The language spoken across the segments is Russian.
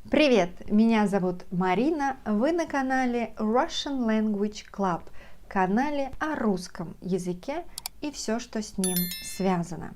Привет, меня зовут Марина, вы на канале Russian Language Club, канале о русском языке и все, что с ним связано.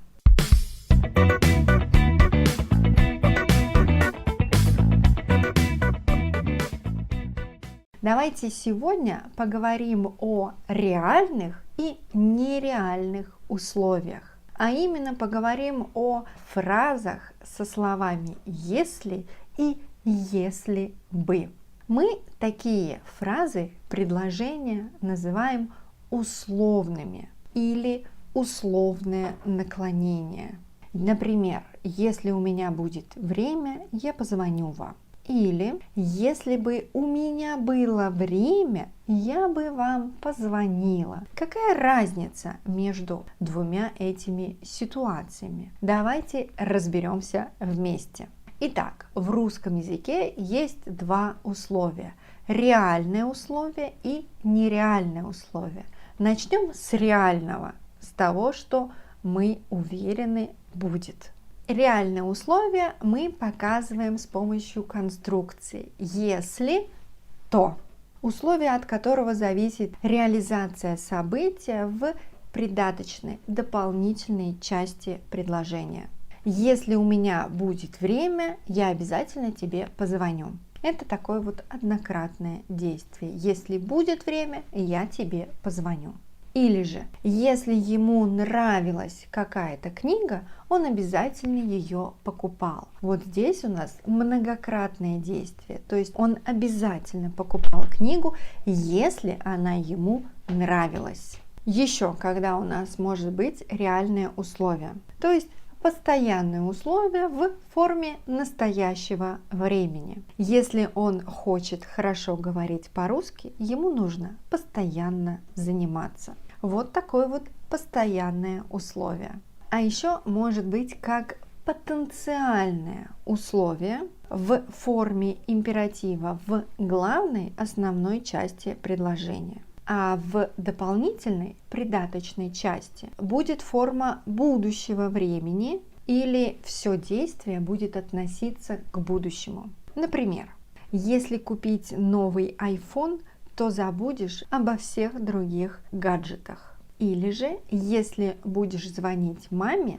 Давайте сегодня поговорим о реальных и нереальных условиях, а именно поговорим о фразах со словами «если» и «если бы». Мы такие фразы, предложения называем условными или условное наклонение. Например, если у меня будет время, я позвоню вам. Или если бы у меня было время, я бы вам позвонила. Какая разница между двумя этими ситуациями? Давайте разберемся вместе. Итак, в русском языке есть два условия. Реальное условие и нереальное условие. Начнем с реального, с того, что мы уверены будет. Реальное условие мы показываем с помощью конструкции «если», «то». Условие, от которого зависит реализация события в придаточной, дополнительной части предложения. Если у меня будет время, я обязательно тебе позвоню. Это такое вот однократное действие. Если будет время, я тебе позвоню. Или же, если ему нравилась какая-то книга, он обязательно ее покупал. Вот здесь у нас многократное действие. То есть он обязательно покупал книгу, если она ему нравилась. Еще, когда у нас может быть реальное условие. То есть постоянные условия в форме настоящего времени. Если он хочет хорошо говорить по-русски, ему нужно постоянно заниматься. Вот такое вот постоянное условие. А еще может быть как потенциальное условие в форме императива в главной основной части предложения. А в дополнительной придаточной части будет форма будущего времени или все действие будет относиться к будущему. Например, если купить новый iPhone, то забудешь обо всех других гаджетах. Или же, если будешь звонить маме,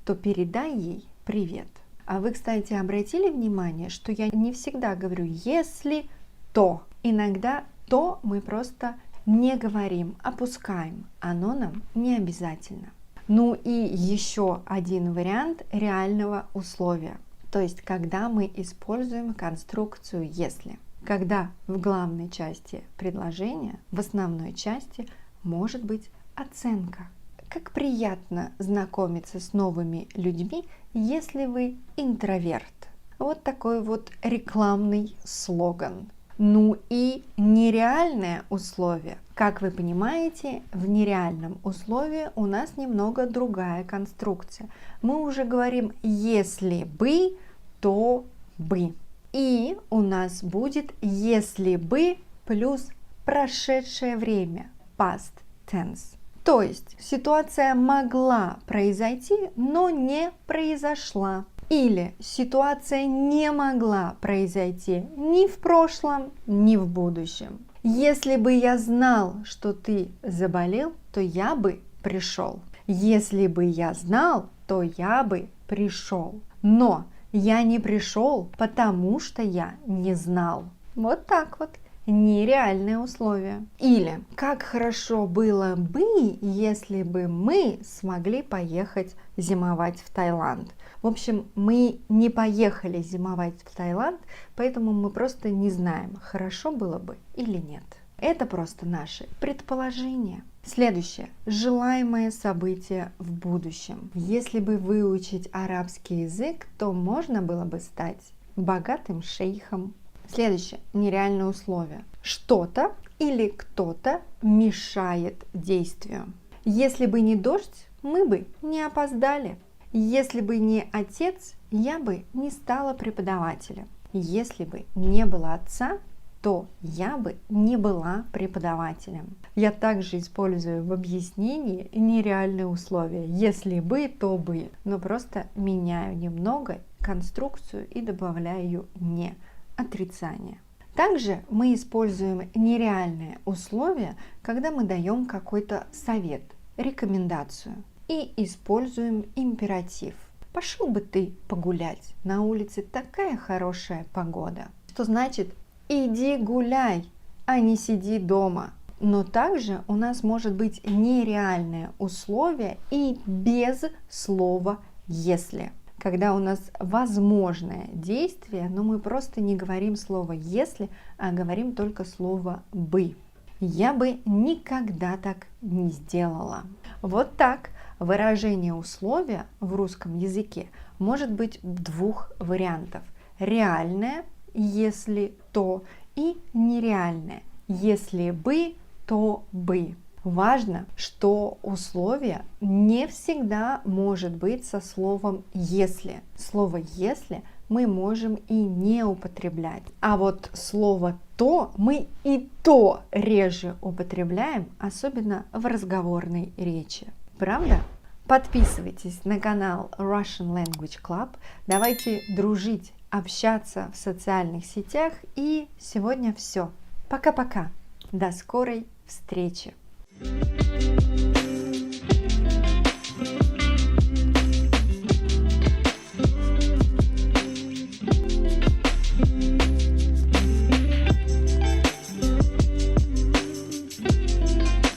то передай ей привет. А вы, кстати, обратили внимание, что я не всегда говорю «если то». Иногда «то» мы просто не говорим, опускаем, оно нам не обязательно. Ну и еще один вариант реального условия, то есть когда мы используем конструкцию «если». Когда в главной части предложения, в основной части может быть оценка. Как приятно знакомиться с новыми людьми, если вы интроверт. Вот такой вот рекламный слоган. Ну и нереальное условие. Как вы понимаете, в нереальном условии у нас немного другая конструкция. Мы уже говорим «если бы, то бы». И у нас будет «если бы» плюс прошедшее время, past tense. То есть ситуация могла произойти, но не произошла. Или ситуация не могла произойти ни в прошлом, ни в будущем. Если бы я знал, что ты заболел, то я бы пришел. Если бы я знал, то я бы пришел. Но я не пришел, потому что я не знал. Вот так вот. Нереальные условия. Или как хорошо было бы, если бы мы смогли поехать зимовать в Таиланд. В общем, мы не поехали зимовать в Таиланд, поэтому мы просто не знаем, хорошо было бы или нет. Это просто наши предположения. Следующее. Желаемое событие в будущем. Если бы выучить арабский язык, то можно было бы стать богатым шейхом. Следующее. Нереальное условие. Что-то или кто-то мешает действию. Если бы не дождь, мы бы не опоздали. Если бы не отец, я бы не стала преподавателем. Если бы не было отца, то я бы не была преподавателем. Я также использую в объяснении нереальные условия. Если бы, то бы. Но просто меняю немного конструкцию и добавляю «не». отрицание. Также мы используем нереальные условия, когда мы даем какой-то совет, рекомендацию, и используем императив. Пошел бы ты погулять, на улице такая хорошая погода. Что значит иди гуляй, а не сиди дома. Но также у нас может быть нереальное условие и без слова «если». Когда у нас возможное действие, но мы просто не говорим слово «если», а говорим только слово «бы». Я бы никогда так не сделала. Вот так выражение условия в русском языке может быть двух вариантов. Реальное, если то, и нереальное, если бы, то бы. Важно, что условие не всегда может быть со словом «если». Слово «если» мы можем и не употреблять. А вот слово «то» мы и то реже употребляем, особенно в разговорной речи. Правда? Подписывайтесь на канал Russian Language Club. Давайте дружить, общаться в социальных сетях. И сегодня все. Пока-пока. До скорой встречи. Thank you.